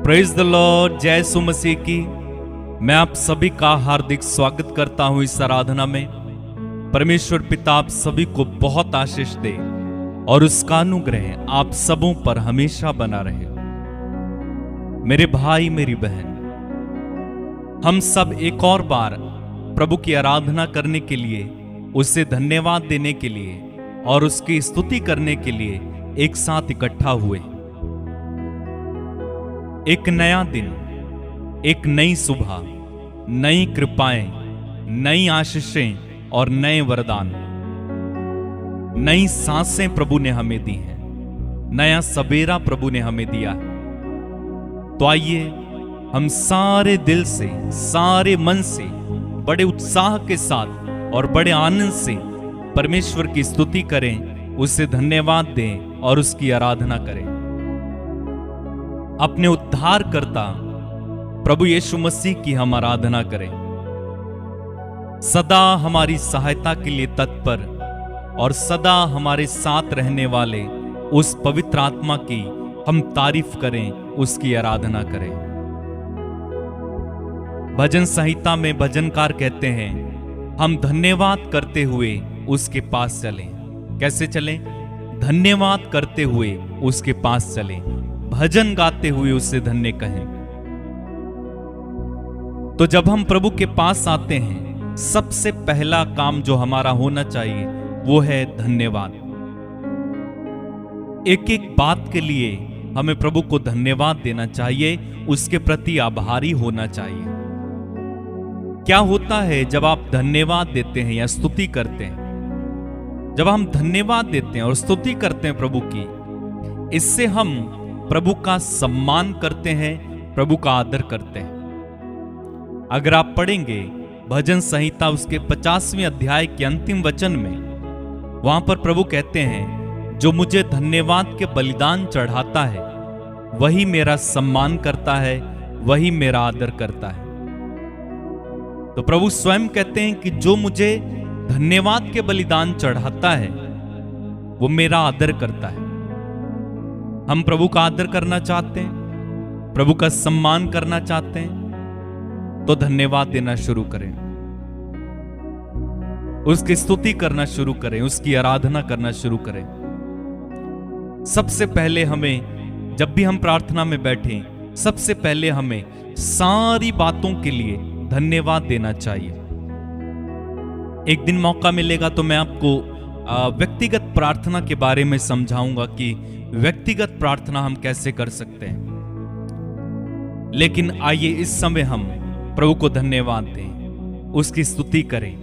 Praise the Lord, जय यीशु मसीह की। मैं आप सभी का हार्दिक स्वागत करता हूं इस आराधना में। परमेश्वर पिता आप सभी को बहुत आशीष दे और उसका अनुग्रह आप सबों पर हमेशा बना रहे। मेरे भाई मेरी बहन, हम सब एक और बार प्रभु की आराधना करने के लिए, उसे धन्यवाद देने के लिए और उसकी स्तुति करने के लिए एक साथ इकट्ठा हुए। एक नया दिन, एक नई सुबह, नई कृपाएं, नई आशीषें और नए वरदान, नई सांसें प्रभु ने हमें दी हैं, नया सवेरा प्रभु ने हमें दिया है। तो आइए हम सारे दिल से, सारे मन से, बड़े उत्साह के साथ और बड़े आनंद से परमेश्वर की स्तुति करें, उसे धन्यवाद दें और उसकी आराधना करें। अपने उद्धारकर्ता प्रभु यीशु मसीह की हम आराधना करें। सदा हमारी सहायता के लिए तत्पर और सदा हमारे साथ रहने वाले उस पवित्र आत्मा की हम तारीफ करें, उसकी आराधना करें। भजन संहिता में भजनकार कहते हैं, हम धन्यवाद करते हुए उसके पास चलें। कैसे चलें? धन्यवाद करते हुए उसके पास चलें, भजन गाते हुए उससे धन्य कहें। तो जब हम प्रभु के पास आते हैं, सबसे पहला काम जो हमारा होना चाहिए वो है धन्यवाद। एक एक बात के लिए हमें प्रभु को धन्यवाद देना चाहिए, उसके प्रति आभारी होना चाहिए। क्या होता है जब आप धन्यवाद देते हैं या स्तुति करते हैं? जब हम धन्यवाद देते हैं और स्तुति करते हैं प्रभु की, इससे हम प्रभु का सम्मान करते हैं, प्रभु का आदर करते हैं। अगर आप पढ़ेंगे भजन संहिता उसके 50वें अध्याय के अंतिम वचन में, वहां पर प्रभु कहते हैं, जो मुझे धन्यवाद के बलिदान चढ़ाता है वही मेरा सम्मान करता है, वही मेरा आदर करता है। तो प्रभु स्वयं कहते हैं कि जो मुझे धन्यवाद के बलिदान चढ़ाता है वो मेरा आदर करता है। हम प्रभु का आदर करना चाहते हैं, प्रभु का सम्मान करना चाहते हैं, तो धन्यवाद देना शुरू करें, उसकी स्तुति करना शुरू करें, उसकी आराधना करना शुरू करें। सबसे पहले हमें, जब भी हम प्रार्थना में बैठें, सबसे पहले हमें सारी बातों के लिए धन्यवाद देना चाहिए। एक दिन मौका मिलेगा तो मैं आपको व्यक्तिगत प्रार्थना के बारे में समझाऊंगा कि व्यक्तिगत प्रार्थना हम कैसे कर सकते हैं। लेकिन आइए इस समय हम प्रभु को धन्यवाद दें, उसकी स्तुति करें।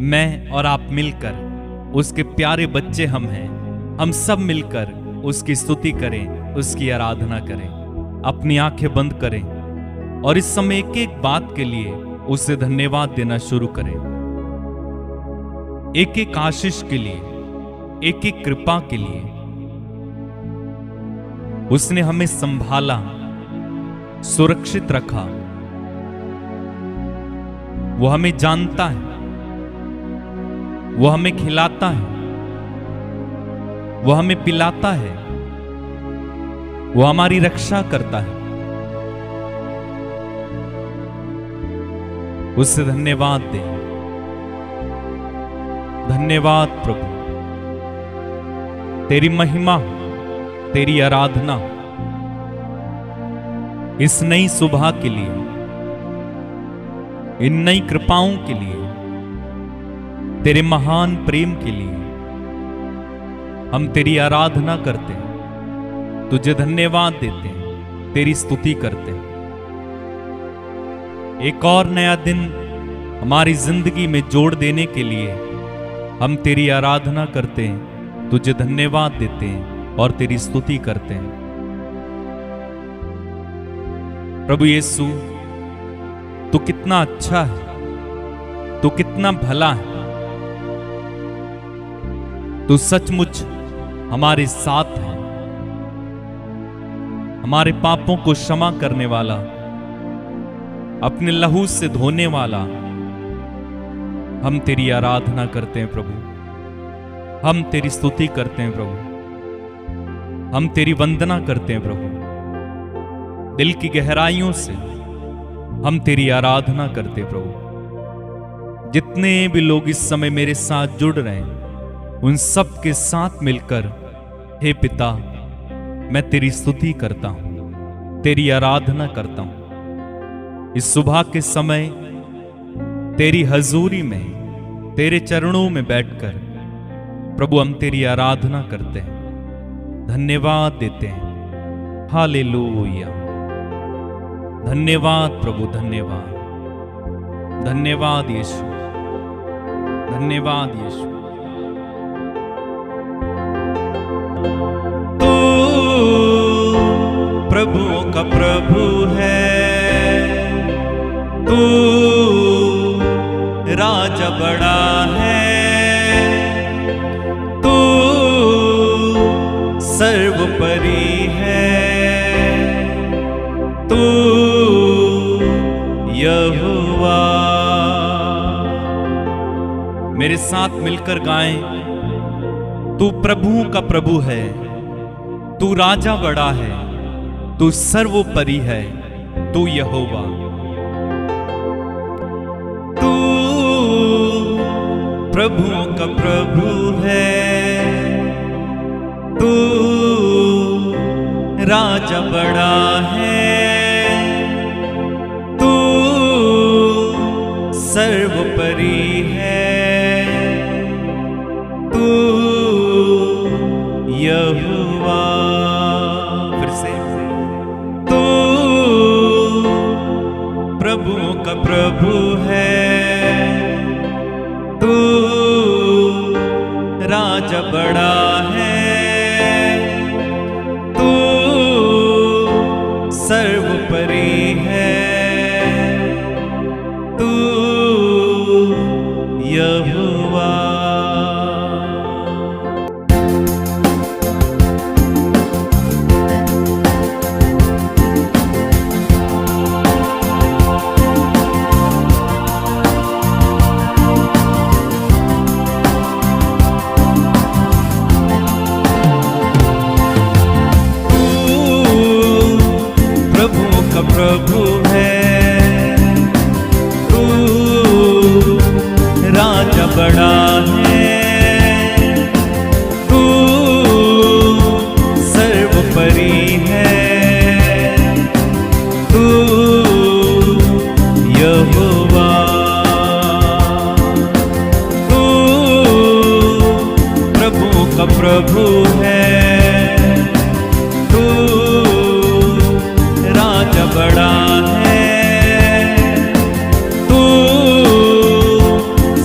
मैं और आप मिलकर, उसके प्यारे बच्चे हम हैं, हम सब मिलकर उसकी स्तुति करें, उसकी आराधना करें। अपनी आंखें बंद करें और इस समय एक एक बात के लिए उसे धन्यवाद देना शुरू करें। एक एक आशीष के लिए, एक एक कृपा के लिए। उसने हमें संभाला, सुरक्षित रखा। वो हमें जानता है, वो हमें खिलाता है, वो हमें पिलाता है, वो हमारी रक्षा करता है। उससे धन्यवाद दें। धन्यवाद प्रभु, तेरी महिमा, तेरी आराधना इस नई सुबह के लिए, इन नई कृपाओं के लिए, तेरे महान प्रेम के लिए हम तेरी आराधना करते हैं, तुझे धन्यवाद देते हैं, तेरी स्तुति करते हैं। एक और नया दिन हमारी जिंदगी में जोड़ देने के लिए हम तेरी आराधना करते हैं, तुझे धन्यवाद देते हैं और तेरी स्तुति करते हैं। प्रभु यीशु, तू कितना अच्छा है, तू कितना भला है। तू सचमुच हमारे साथ है, हमारे पापों को क्षमा करने वाला, अपने लहू से धोने वाला। हम तेरी आराधना करते हैं प्रभु, हम तेरी स्तुति करते हैं प्रभु, हम तेरी वंदना करते हैं प्रभु। दिल की गहराइयों से हम तेरी आराधना करते प्रभु। जितने भी लोग इस समय मेरे साथ जुड़ रहे हैं उन सब के साथ मिलकर हे पिता मैं तेरी स्तुति करता हूं, तेरी आराधना करता हूं। इस सुबह के समय तेरी हजूरी में, तेरे चरणों में बैठकर प्रभु हम तेरी आराधना करते हैं, धन्यवाद देते हैं। हालेलुया। धन्यवाद प्रभु, धन्यवाद, धन्यवाद यीशु, धन्यवाद यीशु। तू प्रभुओं का प्रभु है, तू राजा बड़ा है, तू सर्वोपरि है, तू यहोवा। मेरे साथ मिलकर गाएं, तू प्रभुओं का प्रभु है, तू राजा बड़ा है, तू सर्वोपरि है, तू यहोवा। तू प्रभुओं का प्रभु है, तू राजा बड़ा है, तू सर्वोपरि है, तू यहोवा। फिर से, तू प्रभुओं का प्रभु है, तू राजा बड़ा है, तू सर्वोपरि है, तू यहोवा। प्रभु है, तू राजा बड़ा है, तू सर्वोपरि है, तू यहोवा। तू प्रभु का प्रभु है, तू राजा बड़ा है, तू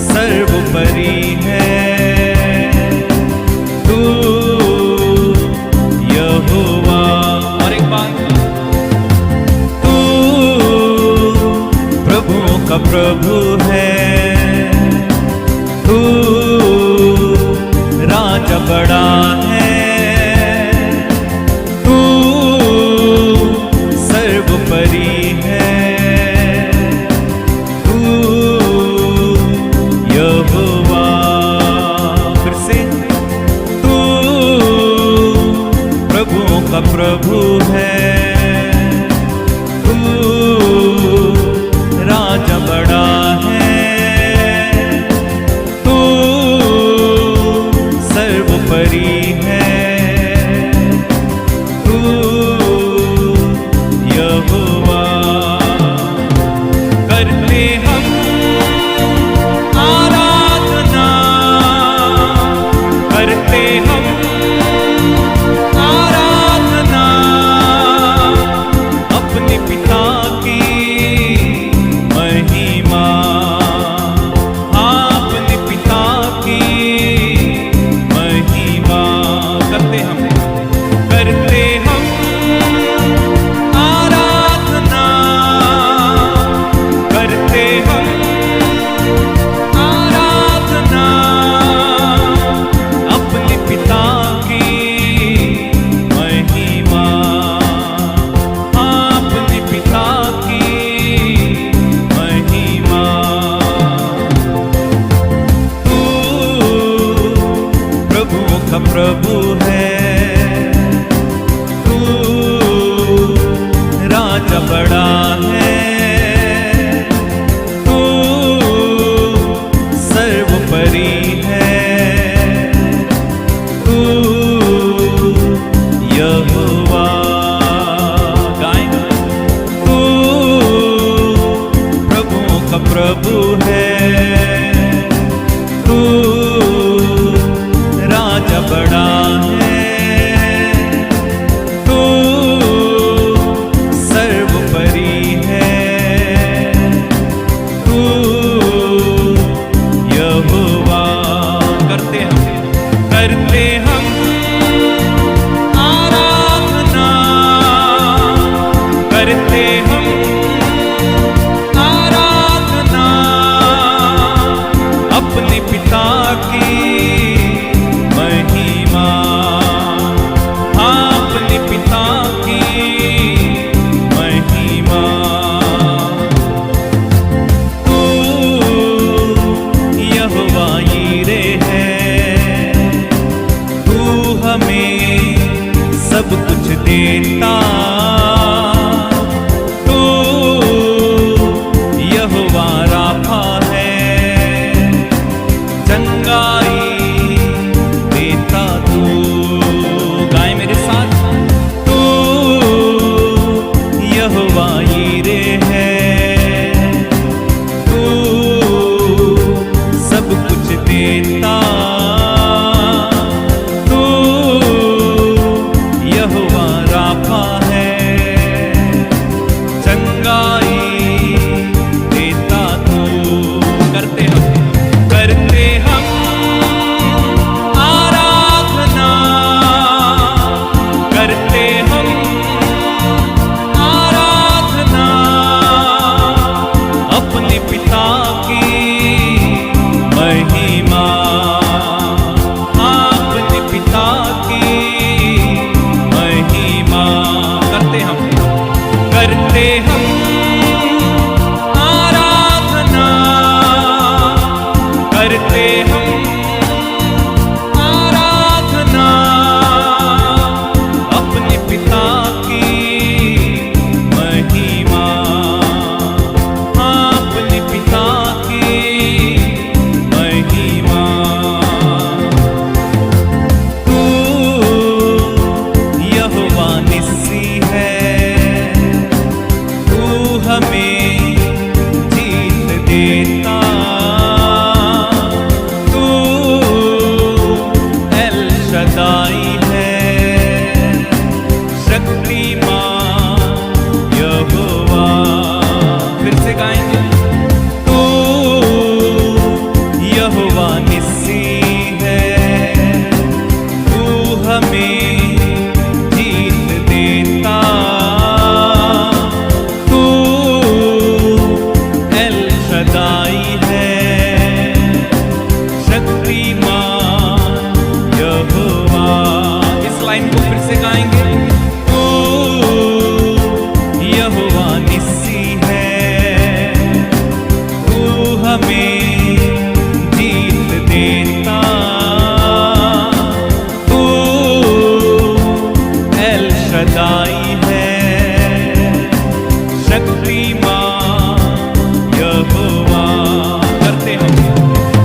सर्वोपरि है, तू यहोवा। और एक बार, तू प्रभुओं का प्रभु है, तू राजा बड़ा है, सर्वोपरि है, तू यहोवा। फिर से, तू प्रभुओं का प्रभु है, तू राजा बड़ा है, तू सर्वोपरि है, राजा बड़ा है, तू सर्वोपरि है, तू यहोवा। गाएं, तू प्रभुओं का प्रभु है, तू राजा बड़ा है, तू सर्वोपरि है, तू यहोवा। करते हम आराधना, करते हम आराधना अपने पिता की महिमा, अपने पिता की महिमा। तू यहोवा यीरे है, तू हमें सब कुछ देता, तू यहोवा राफा है, चंगाई देता तू। गाएं मेरे साथ, तू यहोवा यीरे है, तू सब कुछ देता, तू यहोवा राफा है, चंगाई देता तू। करते हम आराधना, करते हम आराधना अपने पिता की महिमा, अपने पिता की महिमा। करते हम आराधना, करते हम आराधना अपने पिता की महिमा, अपने पिता की महिमा। तू यहोवा निस्सी है, तू हमें जीत देता, तू एल शदाई है, शक्तिमान यहोवा। फिर से गाएंगे, तू यहोवा निस्सी है, तू हमें जीत देता, तू एल शदाई है, शक्तिमान यहोवा। इस लाइन को फिर से गाएंगे, तू यहोवा निस्सी है, तू हमें जीत देता, तू एल शदाई है, शक्तिमान यहोवा।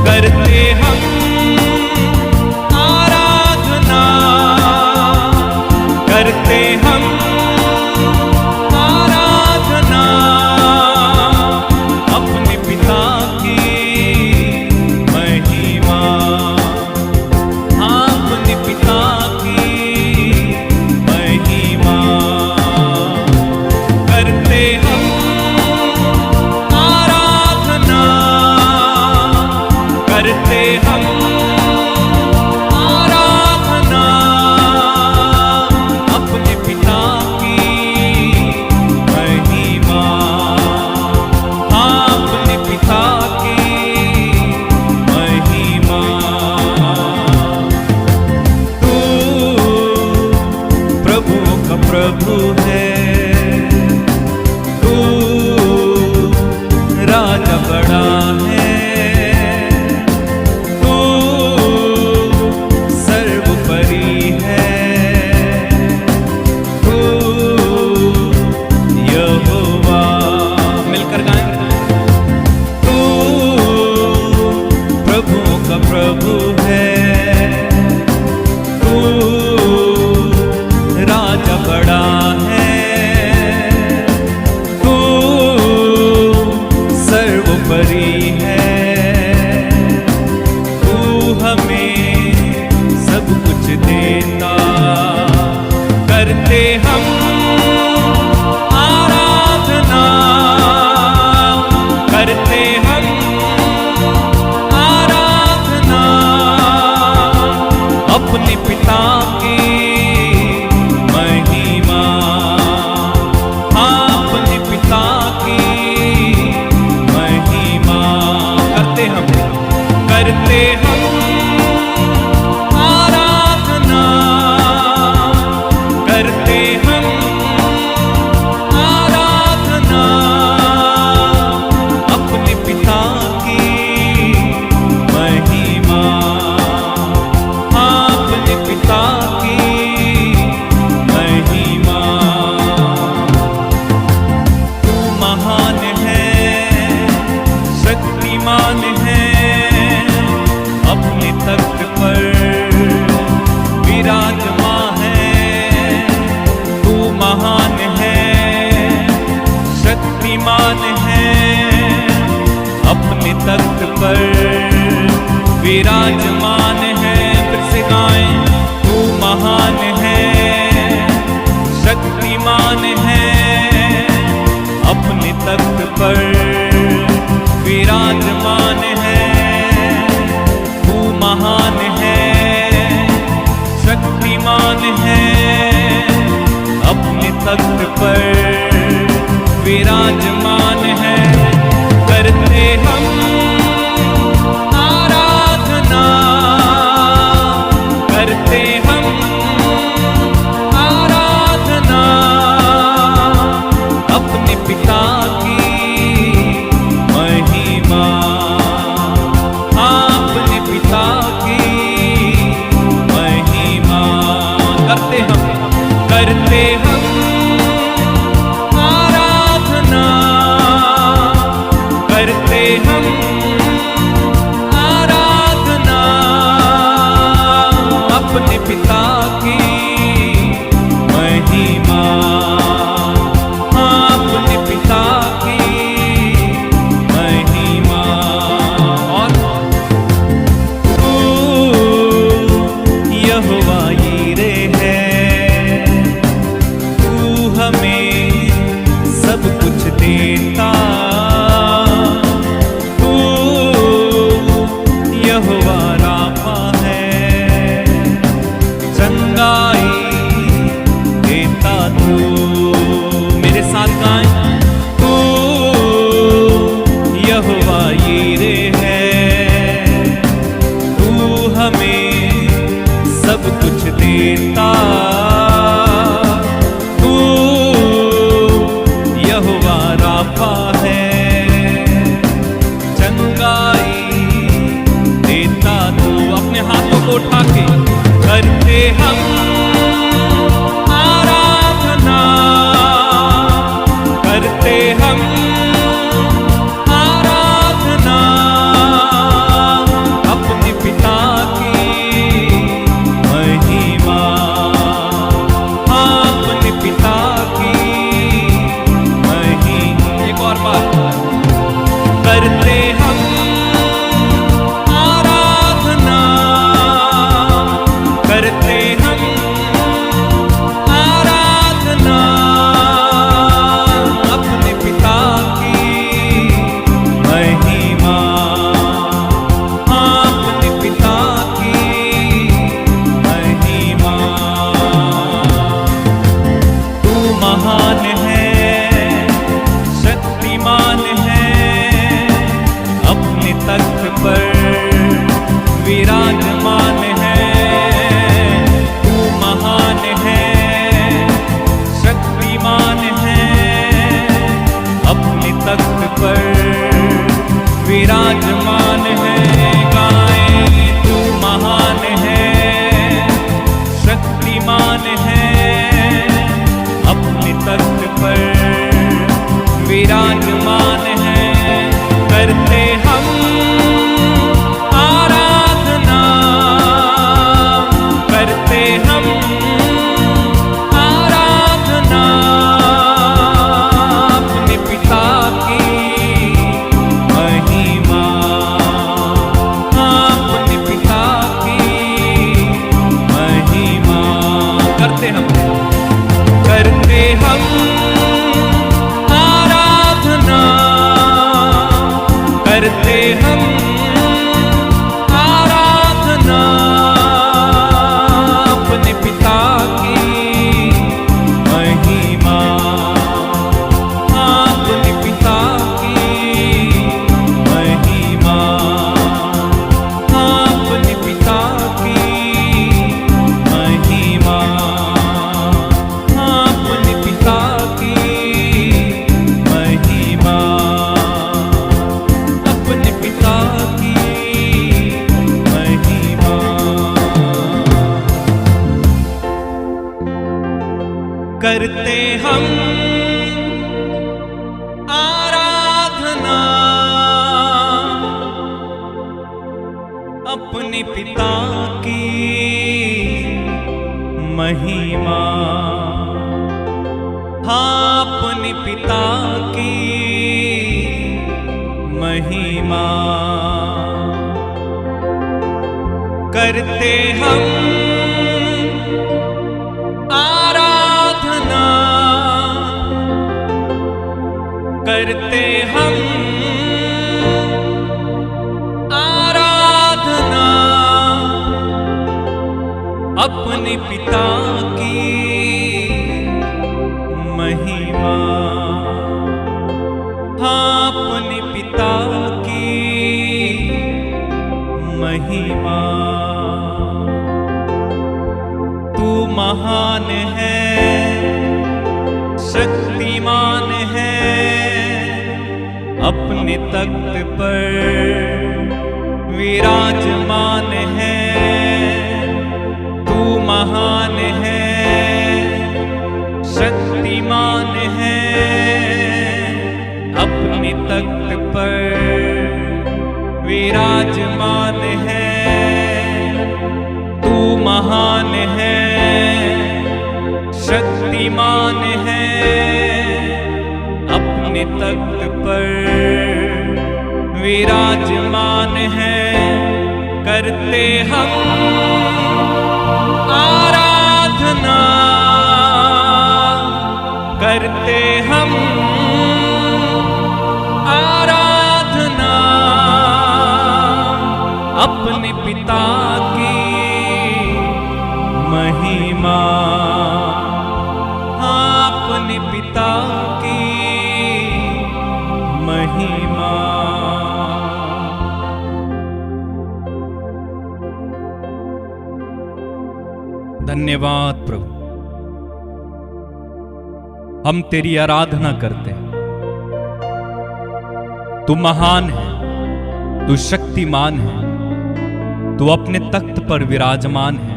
करते हम आराधना, करते हम आराधना अपने पिता की महिमा, अपने पिता की महिमा। करते हम अपने तख्त पर विराजमान है। फिर से गाएं, तू महान है, शक्तिमान है, अपने तख्त पर विराजमान है। तू महान है, शक्तिमान है, अपने तख्त पर विराजमान है। करते हम आराधना, करते हम आराधना, अपने पिता की महिमा, अपने पिता की महिमा। करते हम आराधना, करते हम आराधना, अपने पिता की महिमा, अपने पिता की महिमा। और तू यहोवा यीरे है, तू हमें सब कुछ देता। तू यहोवा राफा है, चंगाई देता तू। मेरे साथ गाएं, तू यहोवा यीरे है, तू हमें सब कुछ देता। तू यहोवा राफा है, चंगाई देता तू। अपने हाथों को उठा के करते हम आराधना, करते हम आराधना, अपने पिता की महिमा, अपने पिता की महिमा। एक और बात, करते हम आराधना, करते हम आराधना, अपने पिता की महिमा, अपने पिता की महिमा। तू महान है, शक्तिमान है, अपने तख्त पर विराजमान है। तू महान है, शक्तिमान है, अपने तख्त पर विराजमान है। गाएं, तू महान है, शक्तिमान है, अपने तख्त पर विराजमान है। करते हम आराधना, करते हम आराधना, अपने पिता की महिमा, अपने पिता की महिमा। करते हम आराधना, करते हम आराधना, अपने पिता की महिमा, अपने पिता की महिमा, अपने पिता की महिमा, अपने पिता की महिमा, अपने पिता की महिमा। करते हम आराधना, अपने पिता की महिमा, हाँ अपने पिता की महिमा। करते हम आराधना, करते हम आराधना अपने पिता की महिमा, हाँ अपने पिता की महिमा। तू महान है, शक्तिमान है, अपने तख्त पर विराजमान है। तू महान है, शक्तिमान है, अपने तख्त पर विराजमान है। तू महान है, शक्तिमान है, अपने तख्त पर विराजमान है। करते हम आराधना, करते हम आराधना अपने पिता की महिमा, हाँ अपने पिता की महिमा। धन्यवाद प्रभु, हम तेरी आराधना करते हैं। तू महान है, तू शक्तिमान है, तू अपने तख्त पर विराजमान है।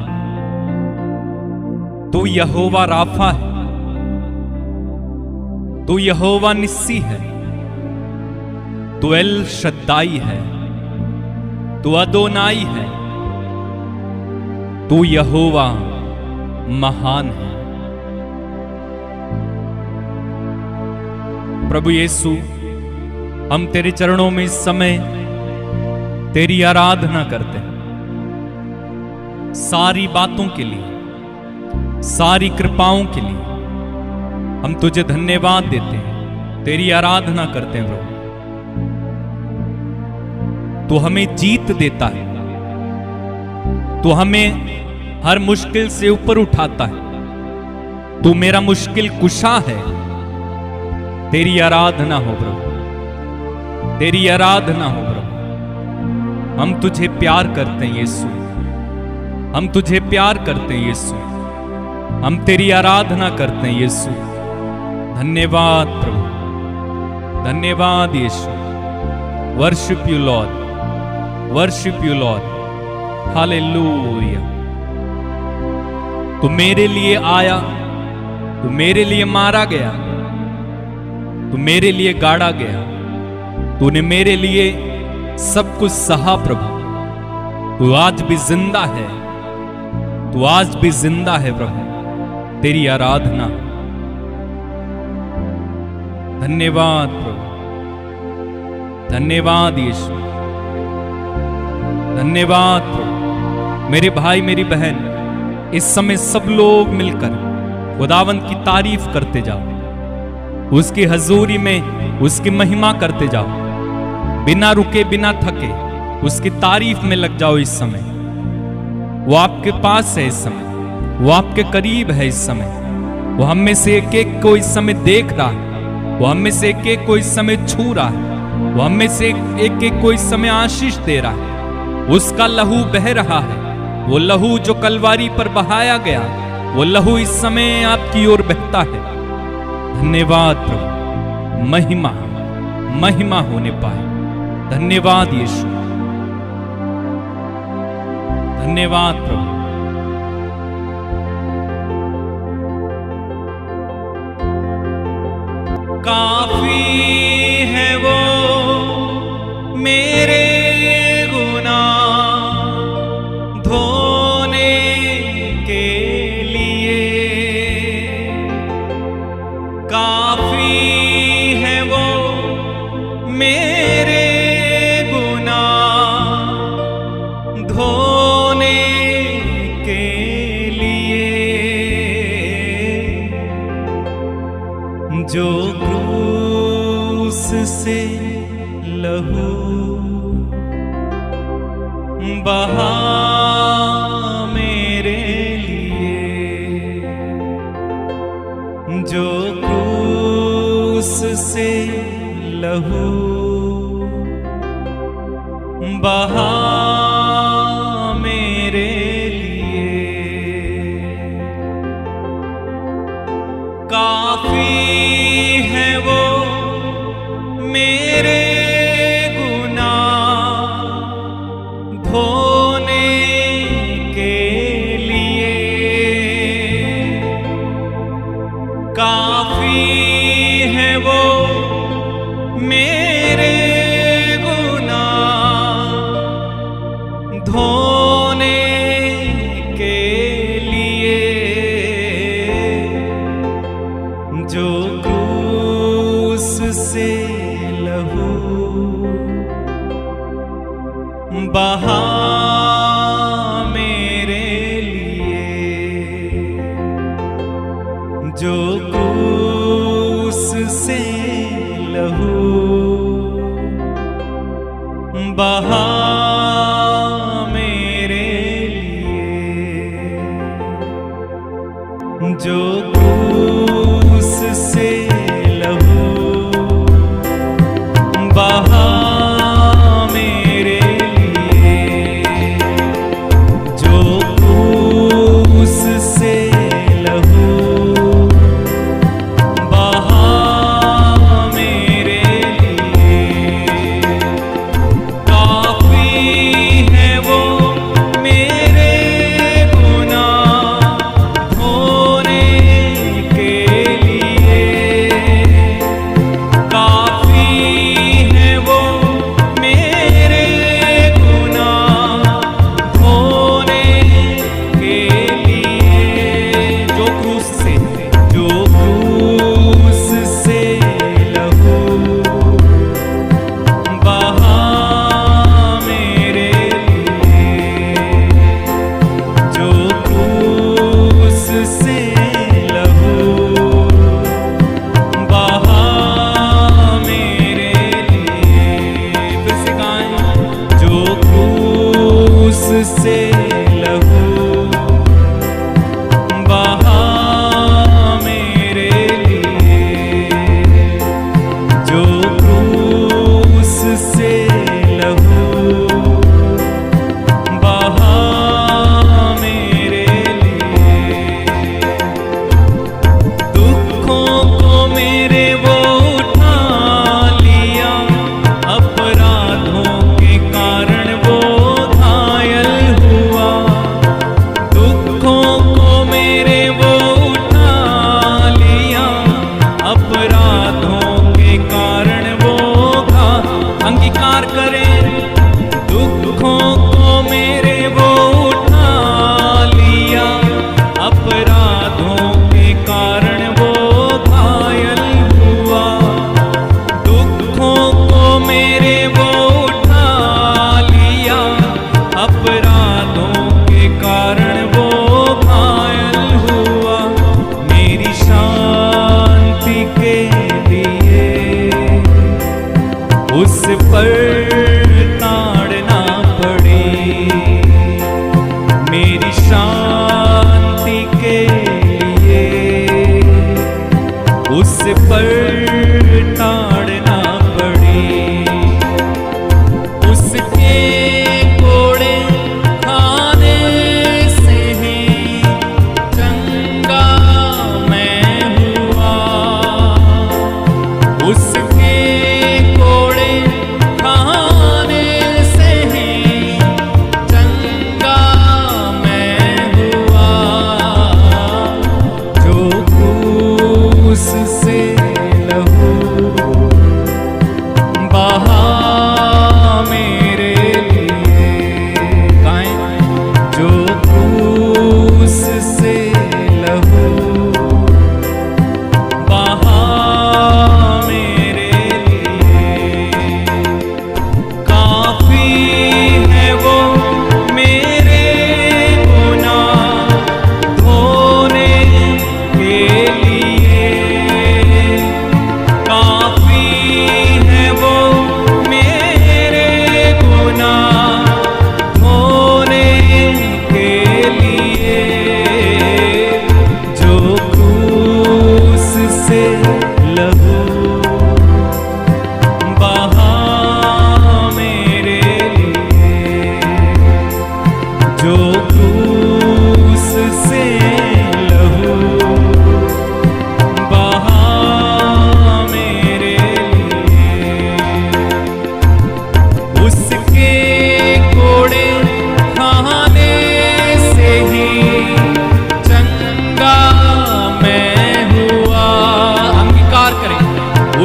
तू यहोवा राफा है, तू यहोवा निस्सी है, तू एल शद्दाई है, तू अदोनाई है, तू यहोवा महान है। प्रभु यीशु, हम तेरे चरणों में इस समय तेरी आराधना करते हैं। सारी बातों के लिए, सारी कृपाओं के लिए हम तुझे धन्यवाद देते हैं, तेरी आराधना करते हैं प्रभु। तू हमें जीत देता है, तू हमें हर मुश्किल से ऊपर उठाता है। तू मेरा मुश्किल कुशा है। तेरी आराधना हो प्रभु, तेरी आराधना हो प्रभु। हम तुझे प्यार करते हैं यीशु, हम तुझे प्यार करते हैं यीशु, हम तेरी आराधना करते हैं यीशु। धन्यवाद प्रभु, धन्यवाद Yeshu. Worship you lord, worship you lord. Hallelujah. तू मेरे लिए आया, तू मेरे लिए मारा गया, तू मेरे लिए गाड़ा गया, तूने मेरे लिए सब कुछ सहा प्रभु। तू आज भी जिंदा है, तू आज भी जिंदा है प्रभु। तेरी आराधना। धन्यवाद प्रभु, धन्यवाद यीशु, धन्यवाद प्रभु। मेरे भाई मेरी बहन, इस समय सब लोग मिलकर खुदावंत की तारीफ करते जाओ, उसकी हजूरी में उसकी महिमा करते जाओ। बिना रुके बिना थके उसकी तारीफ में लग जाओ। इस समय वो आपके पास है, इस समय वो आपके करीब है, इस समय वो हम में से एक एक को इस समय देख रहा है, वो हम में से एक एक को इस समय छू रहा है, वो हम में से एक एक को इस समय आशीष दे रहा है। उसका लहू बह रहा है, वो लहू जो कलवारी पर बहाया गया, वो लहू इस समय आपकी ओर बहता है। धन्यवाद प्रभु, महिमा महिमा होने पाए। धन्यवाद यीशु, धन्यवाद प्रभु। काफी है वो मेरे गुनाह धोने के लिए, काफी है वो मेरे गुनाह धोने से लहू बहा मेरे लिए, जो क्रूस से लहू बहा मेरे लिए, काफी है वो मेरे गुनाह धोने के लिए, काफी है वो मेरे गुनाह धोने के लिए, जो क्रूस से लहू बहा मेरे लिए, जो क्रूस से लहू बहा मेरे लिए, जो क्रूस से लहू बहा मेरे लिए, जो क्रूस से लहू बहा मेरे लिए, काफी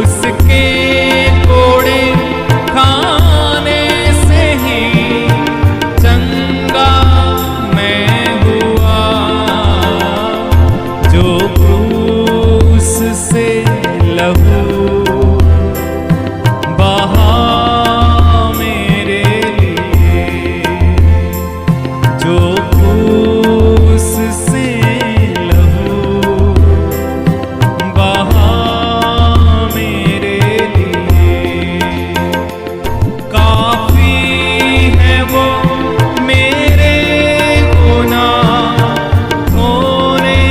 उसके कोड़े खाने से ही चंगा मैं हुआ। जो क्रूस से लहू बहा मेरे लिए, जो क्रूस से लहू बहा मेरे लिए, काफी है वो मेरे गुनाह धोने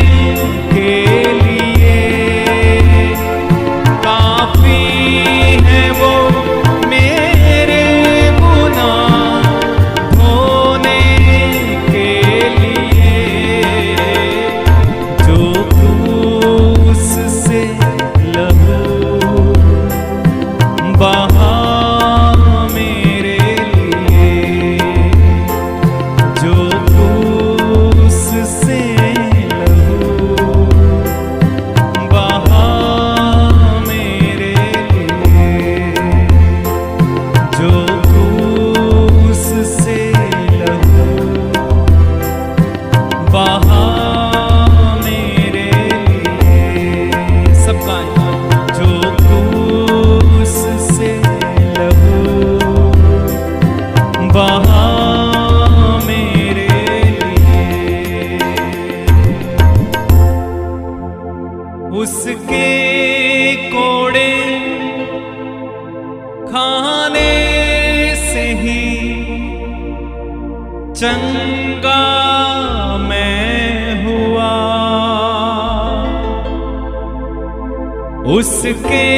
के लिए, काफी है वो मेरे गुनाह धोने के लिए, जो क्रूस से लहू बहा मेरे लिए, जो क्रूस से लहू बहा मेरे लिए, जो क्रूस से लहू बहा मेरे लिए। सब गाएं। जो क्रूस से लहू बहा मेरे लिए, उसके कोड़े खाने से ही चंगा मैं हुआ। उसके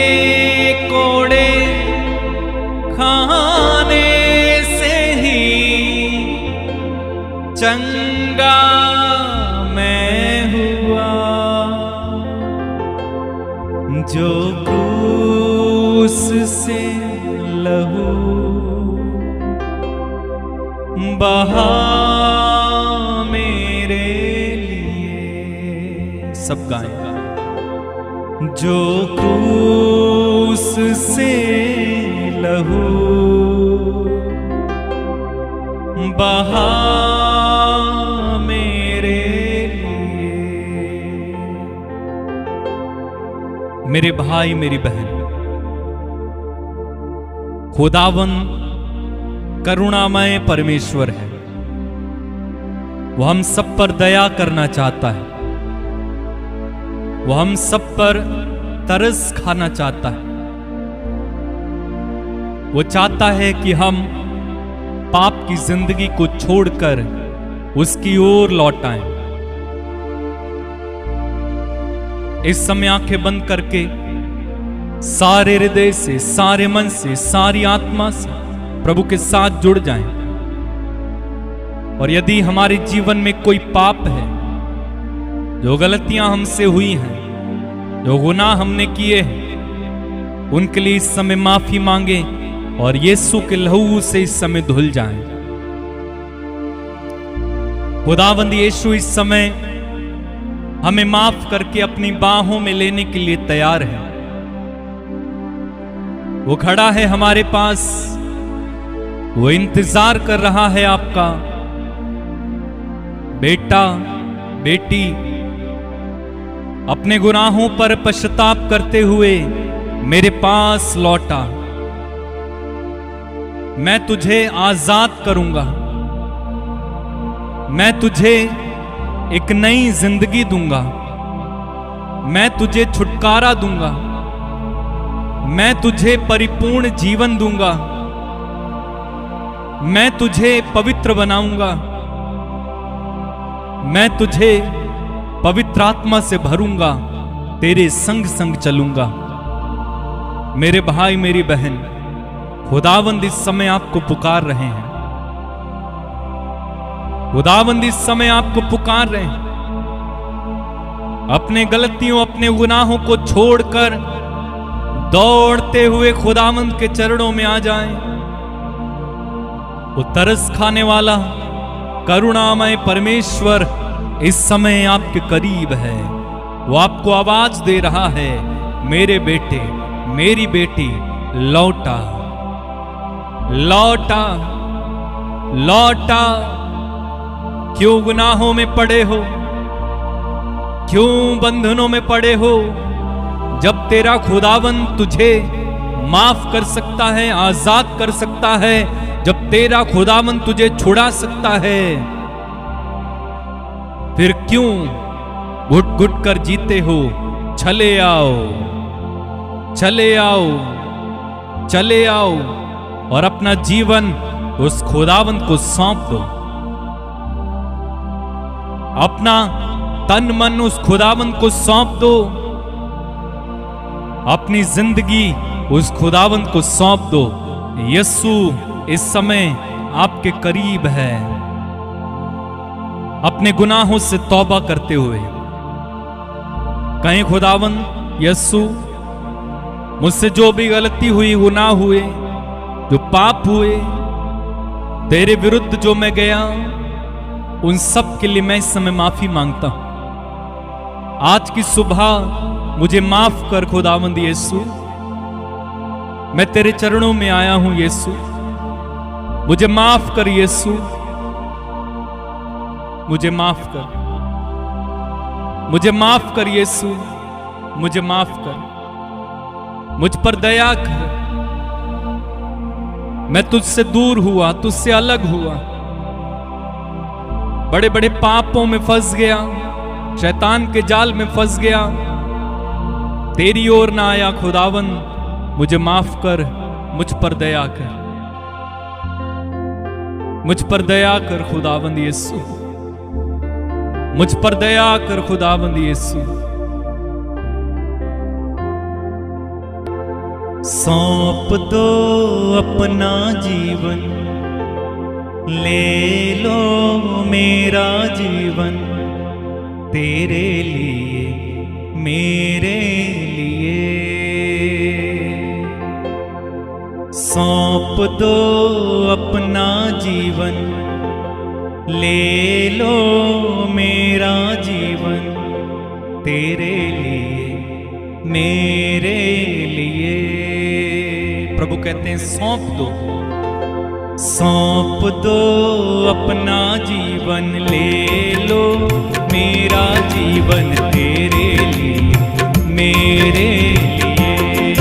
कोड़े खाने से ही चंगा मैं हुआ। जो क्रूस से लहू बहा मेरे लिए। सब गाएं। जो क्रूस से लहू बहा मेरे लिए। मेरे भाई मेरी बहन, खुदावंद करुणामय परमेश्वर है। वो हम सब पर दया करना चाहता है। वो हम सब पर तरस खाना चाहता है। वो चाहता है कि हम पाप की जिंदगी को छोड़कर उसकी ओर लौट आएं। इस समय आंखें बंद करके सारे हृदय से, सारे मन से, सारी आत्मा से प्रभु के साथ जुड़ जाएं। और यदि हमारे जीवन में कोई पाप है, जो गलतियां हमसे हुई हैं, जो गुनाह हमने किए हैं, उनके लिए इस समय माफी मांगे और यीशु के लहू से इस समय धुल जाएं। खुदावंद यीशु इस समय हमें माफ करके अपनी बाहों में लेने के लिए तैयार है। वो खड़ा है हमारे पास, वो इंतजार कर रहा है आपका। बेटा, बेटी, अपने गुनाहों पर पश्चाताप करते हुए मेरे पास लौटा। मैं तुझे आजाद करूंगा। मैं तुझे एक नई जिंदगी दूंगा। मैं तुझे छुटकारा दूंगा। मैं तुझे परिपूर्ण जीवन दूंगा। मैं तुझे पवित्र बनाऊंगा। मैं तुझे पवित्र आत्मा से भरूंगा। तेरे संग संग चलूंगा। मेरे भाई मेरी बहन, खुदावंद इस समय आपको पुकार रहे हैं। खुदावंद इस समय आपको पुकार रहे हैं। अपने गलतियों, अपने गुनाहों को छोड़कर दौड़ते हुए खुदावंद के चरणों में आ जाएं। वो तरस खाने वाला करुणामय परमेश्वर इस समय आपके करीब है। वो आपको आवाज दे रहा है, मेरे बेटे, मेरी बेटी लौटा, लौटा, लौटा। क्यों गुनाहों में पड़े हो, क्यों बंधनों में पड़े हो, जब तेरा खुदावन तुझे माफ कर सकता है, आजाद कर सकता है, जब तेरा खुदावन तुझे छुड़ा सकता है, फिर क्यों घुट घुट कर जीते हो? चले आओ, चले आओ, चले आओ और अपना जीवन उस खुदावन को सौंप दो। अपना तन मन उस खुदावन को सौंप दो, अपनी जिंदगी उस खुदावन को सौंप दो। यीशु इस समय आपके करीब है, अपने गुनाहों से तौबा करते हुए कहें, खुदावन यीशु, मुझसे जो भी गलती हुई, गुनाह हुए, जो पाप हुए, तेरे विरुद्ध जो मैं गया, उन सब के लिए मैं इस समय माफी मांगता हूं। आज की सुबह मुझे माफ कर खुदावंद यीशु, मैं तेरे चरणों में आया हूं यीशु, मुझे माफ कर यीशु, मुझे माफ कर, मुझे माफ कर यीशु, मुझे माफ कर, मुझ पर दया कर। मैं तुझसे दूर हुआ, तुझसे अलग हुआ, बड़े बड़े पापों में फंस गया, शैतान के जाल में फंस गया, तेरी ओर ना आया। खुदावन मुझे माफ कर, मुझ पर दया कर, मुझ पर दया कर खुदावंद यीशु, मुझ पर दया कर खुदावंद यीशु। सौंप दो अपना जीवन, ले लो मेरा जीवन, तेरे लिए, मेरे लिए। सौंप दो अपना जीवन, ले लो मेरा जीवन, तेरे लिए, मेरे लिए। प्रभु कहते हैं सौंप दो, सौंप दो अपना जीवन, ले लो मेरा जीवन, तेरे लिए, मेरे लिए।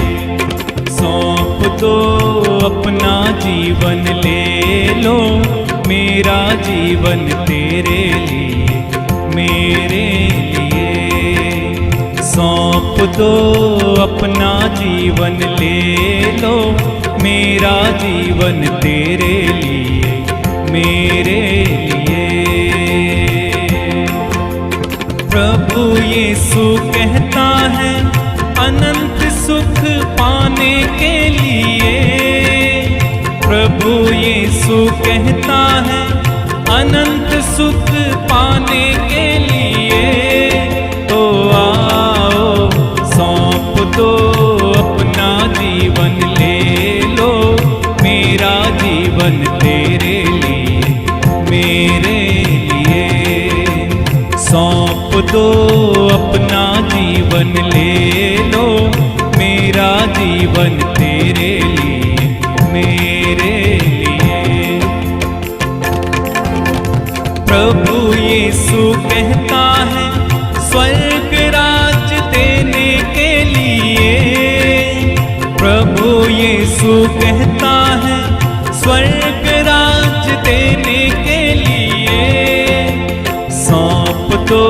सौंप दो अपना जीवन, ले लो मेरा जीवन, तेरे लिए, मेरे लिए। सौंप दो अपना जीवन, ले लो मेरा जीवन, तेरे लिए, मेरे लिए। प्रभु यीशु कहता है, अनंत सुख पाने के लिए। प्रभु यीशु कहता है, अनंत सुख पाने के लिए। तो आओ सौंप दो अपना जीवन, ले लो मेरा जीवन, तेरे लिए, मेरे लिए। सौंप दो अपना जीवन, ले लो मेरा जीवन, तेरे लिए, मेरे लिए। प्रभु यीशु कहता है, स्वर्ग राज देने के लिए। प्रभु यीशु कहता है, स्वर्ग राज देने के लिए। सौंप दो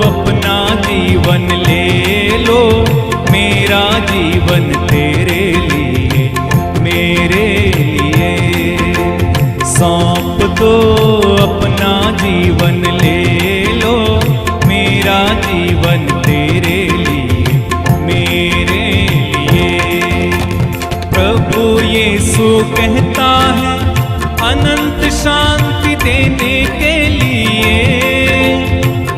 अपना जीवन, ले लो मेरा जीवन, तेरे लिए, मेरे लिए। सौंप दो अपना जीवन, ले लो मेरा जीवन, तेरे लिए, मेरे लिए। प्रभु यीशु कहता है, अनंत शांति देने के लिए।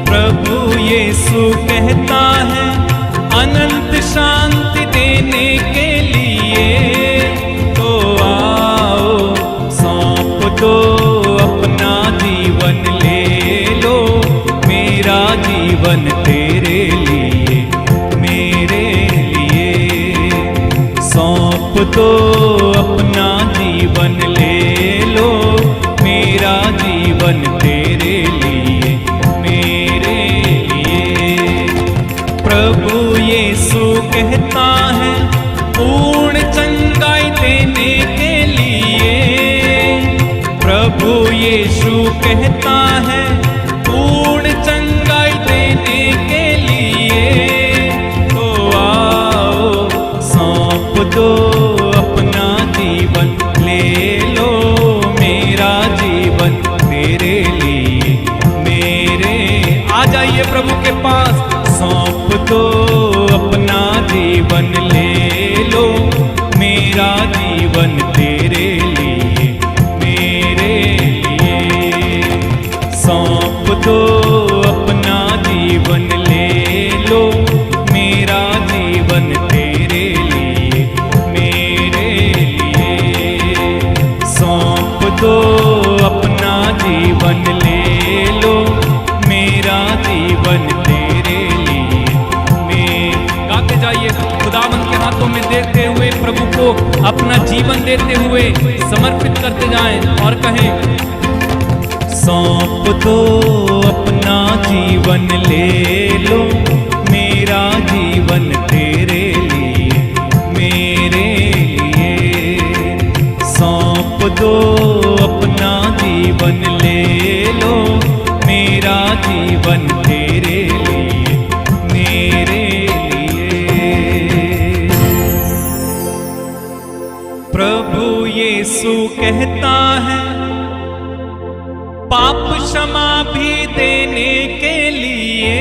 प्रभु यीशु कहता है, अनंत शांति देने के लिए। तो आओ सौंप दो अपना जीवन, ले लो मेरा जीवन, तेरे लिए, मेरे लिए। दो अपना जीवन ले लो, मेरा जीवन तेरे लिए, मेरे लिए। प्रभु यीशु कहता है पूर्ण चंगाई देने के लिए, प्रभु यीशु कहता है पूर्ण चंगाई देने के लिए। तो आओ सौंप दो अपना जीवन ले लो, मेरा जीवन तेरे लिए, मेरे। आ जाइए प्रभु के पास, सौंप दो अपना जीवन ले लो, मेरा जीवन तेरे लिए, मेरे लिए। सौंप दो अपना जीवन ले लो, मेरा जीवन तेरे लिए, मेरे लिए। सौंप दो अपना जीवन ले लो, मेरा जीवन तेरे लिए, मैं। गाते जाइए, खुदावंद के हाथों में देते हुए प्रभु को अपना जीवन देते हुए समर्पित करते जाएं और कहें, सौंप दो अपना जीवन ले लो, मेरा जीवन तेरे लिए, मेरे लिए। सौंप दो अपना जीवन ले लो, मेरा जीवन तेरे लिए, मेरे लिए। प्रभु यीशु कहता है पाप क्षमा भी देने के लिए,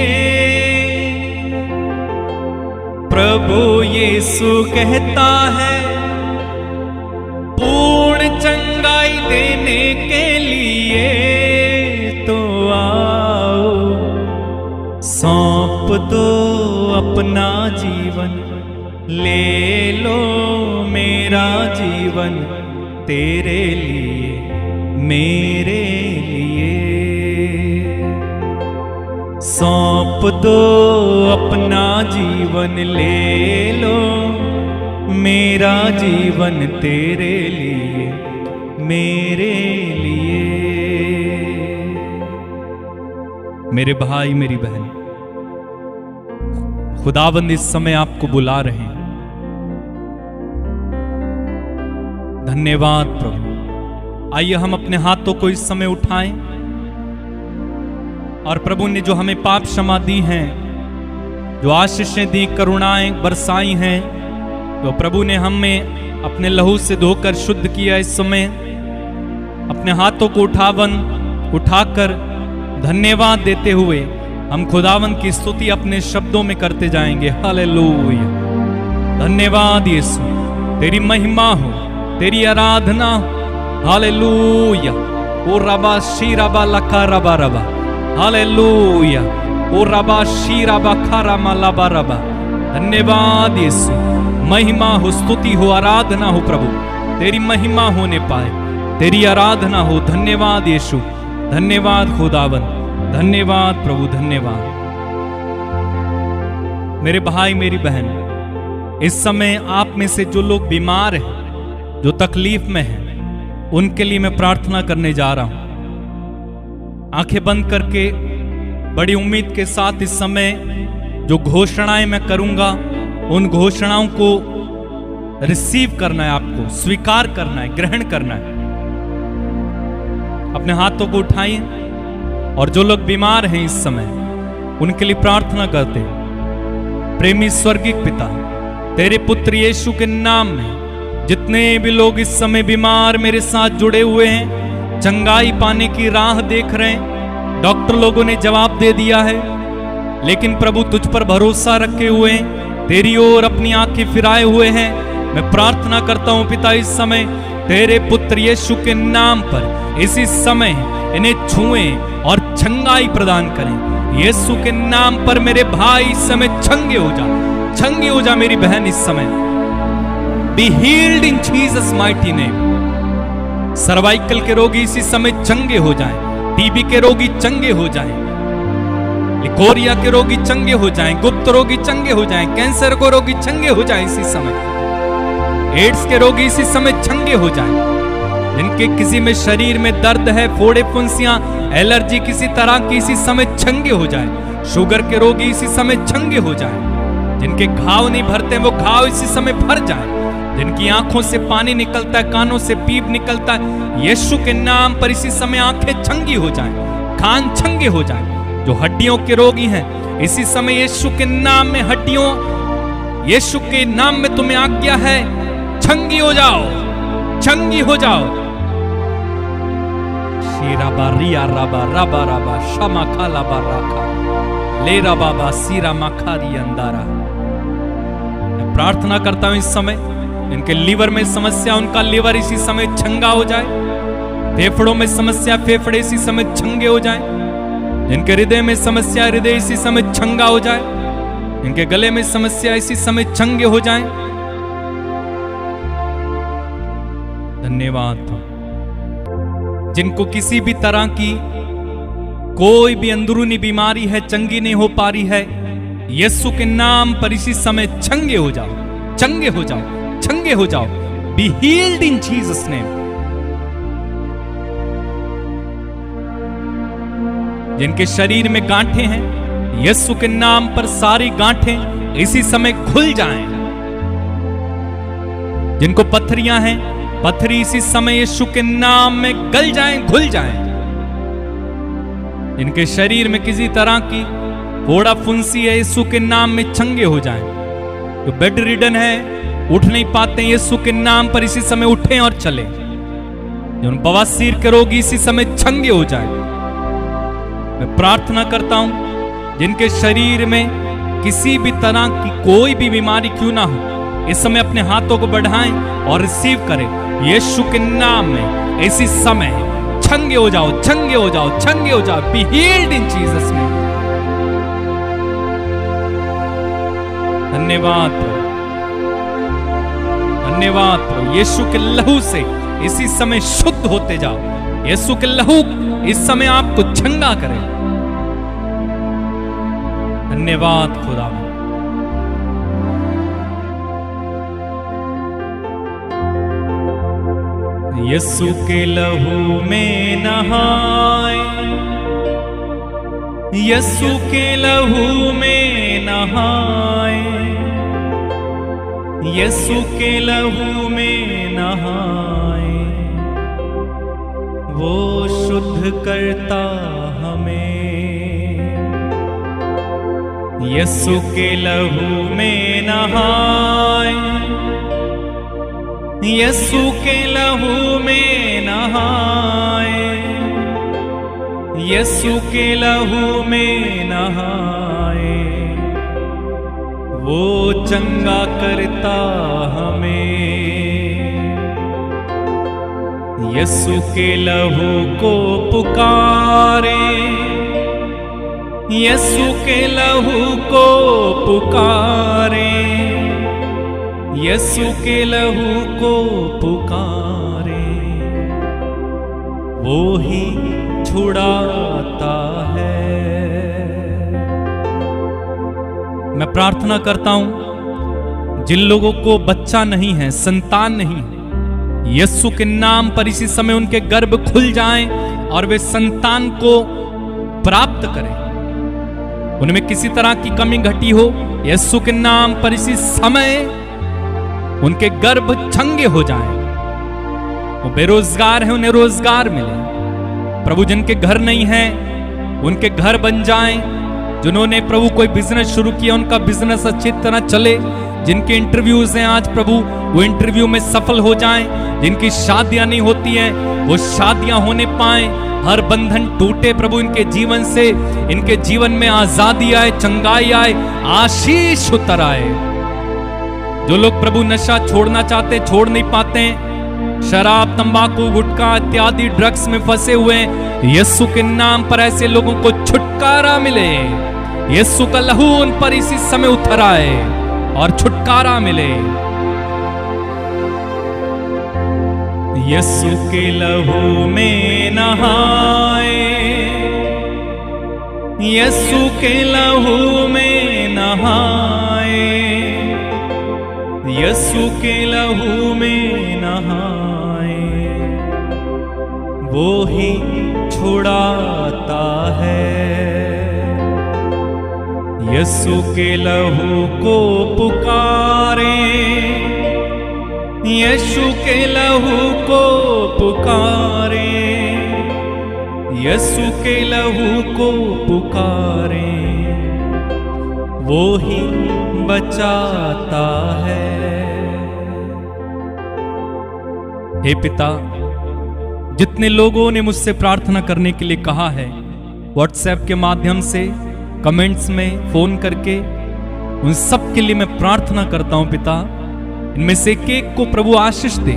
प्रभु यीशु कहता है पूर्ण चंगाई देने के लिए। तो आओ सौंप दो अपना जीवन ले लो, मेरा जीवन तेरे लिए, मेरे लिए। सौंप दो अपना जीवन ले लो, मेरा जीवन तेरे लिए, मेरे लिए। मेरे भाई मेरी बहन, खुदावंद इस समय आपको बुला रहे हैं। धन्यवाद प्रभु। आइए हम अपने हाथों को इस समय उठाएं और प्रभु ने जो हमें पाप क्षमा दी हैं, जो आशीषें दी, करुणाएं बरसाई हैं, तो प्रभु ने हमें अपने लहू से धोकर शुद्ध किया। इस समय अपने हाथों को उठाकर धन्यवाद देते हुए हम खुदावंद की स्तुति अपने शब्दों में करते जाएंगे। हालेलुया। धन्यवाद यीशु, तेरी महिमा हो, तेरी आराधना हो। हालेलुया। ओ रबा शी रबा लखा रबा रबा। हालेलुया। ओ रबा शी रबा खा रमा लबा रबा। धन्यवाद यीशु, महिमा हो, स्तुति हो, आराधना हो प्रभु, तेरी महिमा होने पाए, तेरी आराधना हो। धन्यवाद यीशु, धन्यवाद खुदावंद, धन्यवाद प्रभु, धन्यवाद। मेरे भाई मेरी बहन, इस समय आप में से जो लोग बीमार हैं, जो तकलीफ में हैं, उनके लिए मैं प्रार्थना करने जा रहा हूं। आंखें बंद करके बड़ी उम्मीद के साथ इस समय जो घोषणाएं मैं करूंगा, उन घोषणाओं को रिसीव करना है, आपको स्वीकार करना है, ग्रहण करना है। अपने हाथों को उठाइए और जो लोग बीमार हैं इस समय, उनके लिए प्रार्थना करते हैं। प्रेमी स्वर्गीय पिता, तेरे पुत्र यीशु के नाम में जितने भी लोग इस समय बीमार मेरे साथ जुड़े हुए हैं, चंगाई पाने की राह देख रहे हैं, डॉक्टर लोगों ने जवाब दे दिया है, लेकिन प्रभु तुझ पर भरोसा रखे हुए हैं, तेरी ओर अपनी आंखें फिराए हुए हैं। मैं प्रार्थना करता हूं पिता, इस समय तेरे पुत्र यीशु के नाम पर इसी समय इन्हें छुएं और चंगाई प्रदान करें। यीशु के नाम पर मेरे भाई इस समय चंगे हो जा, चंगे हो जा मेरी बहन इस समय। Be healed in Jesus mighty name। Cervical के रोगी इसी समय चंगे हो जाएं, टीबी के रोगी चंगे हो जाएं, लिकोरिया के रोगी चंगे हो जाएं, गुप्त रोगी चंगे हो जाएं, कैंसर को रोगी चंगे हो जाएं इसी समय। एड्स के रोगी इसी समय चंगे हो जाएं। जिनके किसी में शरीर में दर्द है, फोड़े फुंसियां, एलर्जी किसी तरह की इसी समय चंगे हो जाएं। शुगर के रोगी इसी समय चंगे हो जाएं। जिनके घाव नहीं भरते वो घाव इसी समय भर जाएं। जिनकी आंखों से पानी निकलता है, कानों से पीप निकलता है, यीशु के नाम पर इसी समय आंखें चंगी हो जाएं, कान चंगे हो जाएं। जो हड्डियों के रोगी हैं इसी समय यीशु के नाम में हड्डियों, यीशु के नाम में तुम्हें आज्ञा है, चंगी हो जाओ, चंगी हो जाओ। शीराबा रिया राबा राबा राबा शमा खाला बाराखा ले रा बाबा सीरा मखारी अंदारा। मैं प्रार्थना करता हूं इस समय इनके लीवर में समस्या, उनका लीवर इसी समय चंगा हो जाए। फेफड़ों में समस्या, फेफड़े इसी समय चंगे हो जाएं। जिनके हृदय में समस्या, हृदय इसी समय चंगा हो जाए। इनके गले में समस्या इसी समय चंगे हो जाएं। धन्यवाद। जिनको किसी भी तरह की कोई भी अंदरूनी बीमारी है, चंगी नहीं हो पा रही है, यीशु के नाम पर इसी समय चंगे हो जाओ, चंगे हो जाओ, चंगे हो जाओ। Be healed in Jesus name. जिनके शरीर में गांठें हैं, यीशु के नाम पर सारी गांठें इसी समय खुल जाएं। जिनको पत्थरियां हैं, पत्थरी इसी समय यीशु के नाम में गल जाएं, घुल जाएं। जिनके शरीर में किसी तरह की फोड़ा फुंसी है, यीशु के नाम में चंगे हो जाएं। जो बेड रिडन है, उठ नहीं पाते, यीशु के नाम पर इसी समय उठें और चलें। जो बवासीर के रोगी इसी समय चंगे हो जाएं। मैं प्रार्थना करता हूं जिनके शरीर में किसी भी तरह की कोई भी बीमारी क्यों ना हो, इस समय अपने हाथों को बढ़ाएं और रिसीव करें यीशु के नाम में। इसी समय चंगे हो जाओ, चंगे हो जाओ, चंगे हो जाओ। Be healed in Jesus name. धन्यवाद प्रभु, धन्यवाद प्रभु। यीशु के लहू से इसी समय शुद्ध होते जाओ। यीशु के लहू इस समय आपको चंगा करे। धन्यवाद खुदा। यीशु के लहू में नहाए, यीशु के लहू में नहाए, यीशु के लहू में नहाए। वो शुद्ध करता हमें। यीशु के लहू में नहाए, यीशु के लहू में नहाए, यीशु के लहू में नहाए। वो चंगा करता हमें। यीशु के लहू को पुकारे, यीशु के लहू को पुकारे, यीशु के लहू को पुकारे। वो ही छुड़ाता है। मैं प्रार्थना करता हूं जिन लोगों को बच्चा नहीं है, संतान नहीं है, यीशु के नाम पर इसी समय उनके गर्भ खुल जाएं और वे संतान को प्राप्त करें। उनमें किसी तरह की कमी घटी हो, यीशु के नाम पर इसी समय उनके गर्भ चंगे हो जाएं। वो बेरोजगार हैं, उन्हें रोजगार मिले। प्रभु जिनके घर नहीं है उनके घर बन जाएं। जिन्होंने प्रभु कोई बिजनेस शुरू किया उनका बिजनेस अच्छी तरह चले। जिनके इंटरव्यूज हैं आज प्रभु वो इंटरव्यू में सफल हो जाएं। जिनकी शादियां नहीं होती हैं वो शादियां होने पाएं। हर बंधन टूटे प्रभु इनके जीवन से। इनके जीवन में आजादी आए, चंगाई आए, आशीष उतर आए। जो लोग प्रभु नशा छोड़ना चाहते छोड़ नहीं पाते, शराब, तंबाकू, गुटखा इत्यादि ड्रग्स में फंसे हुए, यीशु के नाम पर ऐसे लोगों को छुटकारा मिले। यीशु का लहू उन पर इसी समय उतर आए और छुटकारा मिले। यीशु के लहू में नहाए, यीशु के लहू में नहाए, यीशु के लहू में नहाए, वो ही छुड़ाता है। यीशु के लहू को पुकारे, यीशु के लहू को पुकारे, यीशु के लहू को पुकारे, वो ही बचाता है। हे पिता, जितने लोगों ने मुझसे प्रार्थना करने के लिए कहा है, व्हाट्सएप के माध्यम से, कमेंट्स में, फोन करके, उन सब के लिए मैं प्रार्थना करता हूं पिता, इनमें से एक को प्रभु आशीष दे।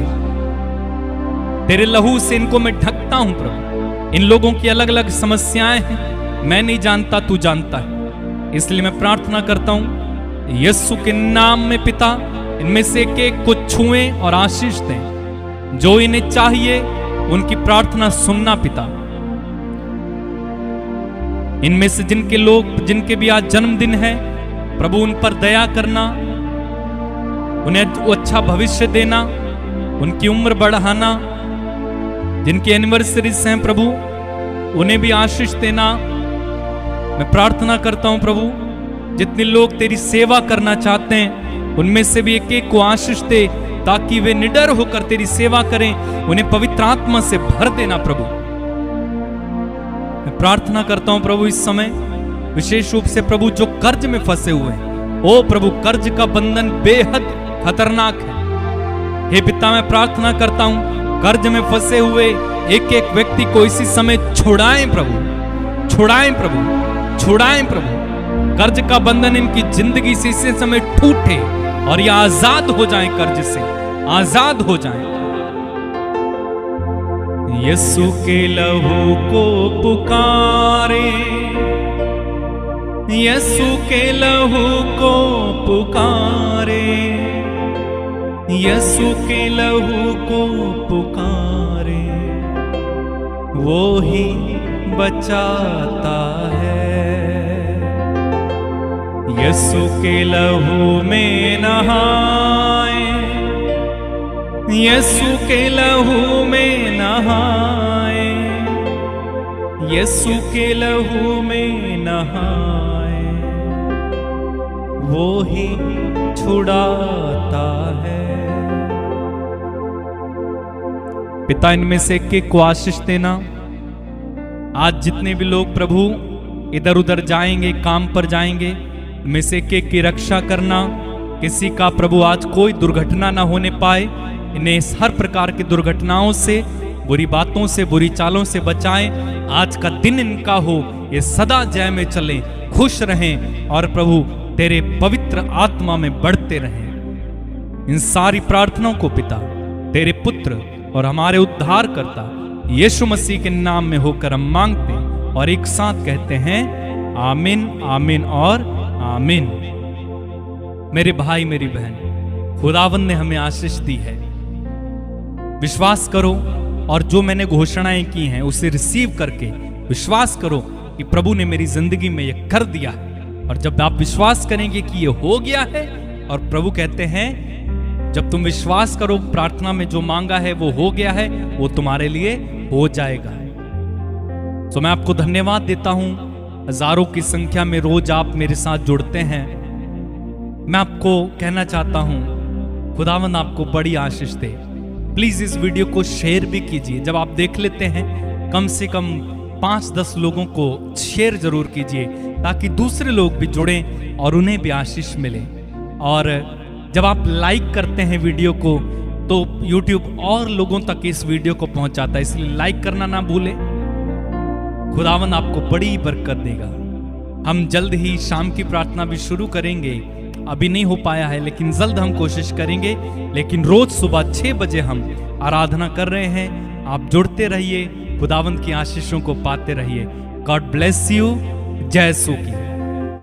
तेरे लहू से इनको मैं ढकता हूं प्रभु। इन लोगों की अलग अलग समस्याएं हैं, मैं नहीं जानता, तू जानता है। इसलिए मैं प्रार्थना करता हूं यीशु के नाम में पिता, इनमें से एक को छुएं और आशीष दें। जो इन्हें चाहिए उनकी प्रार्थना सुनना पिता। इनमें से जिनके भी आज जन्मदिन है प्रभु, उन पर दया करना, उन्हें अच्छा भविष्य देना, उनकी उम्र बढ़ाना। जिनकी एनिवर्सरीज हैं प्रभु, उन्हें भी आशीष देना। मैं प्रार्थना करता हूं प्रभु, जितने लोग तेरी सेवा करना चाहते हैं उनमें से भी एक को आशीष दे, ताकि वे निडर होकर तेरी सेवा करें। उन्हें पवित्र आत्मा से भर देना प्रभु। मैं प्रार्थना करता हूं प्रभु, इस समय विशेष रूप से प्रभु जो कर्ज में फंसे हुए हैं, ओ प्रभु, कर्ज का बंधन बेहद खतरनाक है। हे पिता, मैं प्रार्थना करता हूं कर्ज में फंसे हुए एक एक व्यक्ति को इसी समय छुड़ाएं प्रभु, छुड़ाएं प्रभु, छुड़ाएं प्रभु। कर्ज का बंधन इनकी जिंदगी से इसी समय टूटे और ये आजाद हो जाएं, कर्ज से आजाद हो जाएं। यीशु के लहू को पुकारे, यीशु के लहू को पुकारे, यीशु के लहू को पुकारे, वो ही बचाता है। यीशु के लहू में नहाए, यीशु के लहू में नहाए, यीशु के लहू में नहाए, वो ही छुड़ाता है। पिता, इनमें से एक को आशीष देना। आज जितने भी लोग प्रभु इधर उधर जाएंगे, काम पर जाएंगे, में से एक की रक्षा करना। किसी का प्रभु आज कोई दुर्घटना ना होने पाए। इन्हें हर प्रकार की दुर्घटनाओं से, बुरी बातों से, बुरी चालों से बचाएं। आज का दिन इनका हो, ये सदा जय में चलें, खुश रहें और प्रभु तेरे पवित्र आत्मा में बढ़ते रहें। इन सारी प्रार्थनाओं को पिता तेरे पुत्र और हमारे उद्धारकर्ता यीशु मसीह के नाम में होकर हम मांगते और एक साथ कहते हैं आमीन, आमीन और आमीन। मेरे भाई, मेरी बहन, खुदावंद ने हमें आशीष दी है। विश्वास करो और जो मैंने घोषणाएं की हैं उसे रिसीव करके विश्वास करो कि प्रभु ने मेरी जिंदगी में ये कर दिया है। और जब आप विश्वास करेंगे कि ये हो गया है, और प्रभु कहते हैं जब तुम विश्वास करो, प्रार्थना में जो मांगा है वो हो गया है, वो तुम्हारे लिए हो जाएगा। तो मैं आपको धन्यवाद देता हूं, हजारों की संख्या में रोज आप मेरे साथ जुड़ते हैं। मैं आपको कहना चाहता हूं खुदावंद आपको बड़ी आशीष दे। प्लीज इस वीडियो को शेयर भी कीजिए। जब आप देख लेते हैं कम से कम 5-10 लोगों को शेयर जरूर कीजिए, ताकि दूसरे लोग भी जुड़ें और उन्हें भी आशीष मिले। और जब आप लाइक करते हैं वीडियो को, तो YouTube और लोगों तक इस वीडियो को पहुंचाता है, इसलिए लाइक करना ना भूलें। खुदावंद आपको बड़ी बरकत देगा। हम जल्द ही शाम की प्रार्थना भी शुरू करेंगे। अभी नहीं हो पाया है, लेकिन जल्द हम कोशिश करेंगे। लेकिन रोज सुबह 6 बजे हम आराधना कर रहे हैं। आप जुड़ते रहिए, खुदावंद की आशीषों को पाते रहिए। God bless you. जय यीशु की।